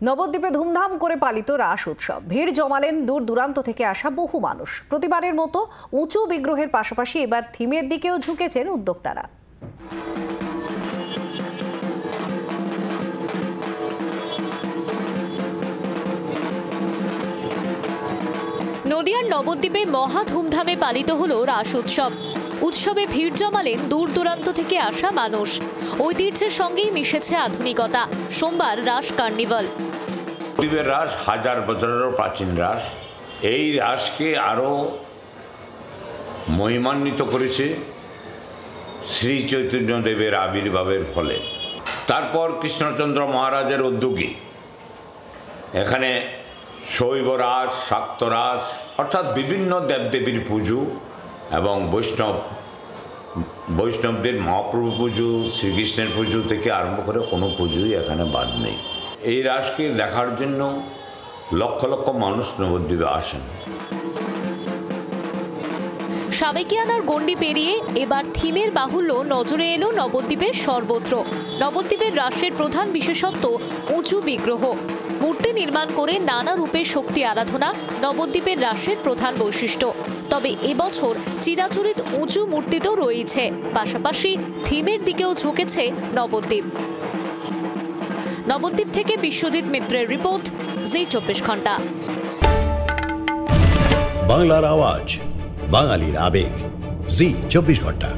নবদ্বীপে ধুমধাম করে পালিত রাস উৎসব। ভিড় জমালেন দূর দূরান্ত থেকে আসা বহু মানুষ। প্রতিবারের মতো উঁচু বিগ্রহের পাশাপাশি এবার থিমের দিকেও ঝুঁকেছেন উদ্যোক্তারা। নদিয়ার নবদ্বীপে মহা ধুমধামে পালিত হলো রাস উৎসব। উৎসবে ভিড় জমালেন দূর দূরান্ত থেকে আসা মানুষ। ঐতিহ্যের সঙ্গেই মিশেছে আধুনিকতা। সোমবার রাস কার্নিভাল। নবদ্বীপের রাস হাজার বছরেরও প্রাচীন রাস। এই রাসকে আরও মহিমান্বিত করেছে শ্রী চৈতন্যদেবের আবির্ভাবের ফলে। তারপর কৃষ্ণচন্দ্র মহারাজের উদ্যোগে এখানে শৈব রাস, শাক্ত রাস অর্থাৎ বিভিন্ন দেবদেবীর পুজো এবং বৈষ্ণবদের মহাপ্রভু পুজো, শ্রীকৃষ্ণের পুজো থেকে আরম্ভ করে কোনো পুজোই এখানে বাদ নেই। এই রাসকে দেখার জন্য লক্ষ লক্ষ মানুষ নবদ্বীপে আসেন। সাবেকিয়ানার গণ্ডি পেরিয়ে এবার থিমের বাহুল্য নজরে এলো নবদ্বীপের সর্বত্র। নবদ্বীপের রাসের প্রধান বিশেষত্ব উঁচু বিগ্রহ। মূর্তি নির্মাণ করে নানা রূপের শক্তি আরাধনা নবদ্বীপের রাসের প্রধান বৈশিষ্ট্য। তবে এবছর চিরাচরিত উঁচু মূর্তি তো রয়েছে, পাশাপাশি থিমের দিকেও ঝুঁকেছে নবদ্বীপ। নবদ্বীপ থেকে বিশ্বজিৎ মিত্রের রিপোর্ট, জি 24 ঘন্টা। বাংলার আওয়াজ, বাঙালির আবেগ, জি 24 ঘন্টা।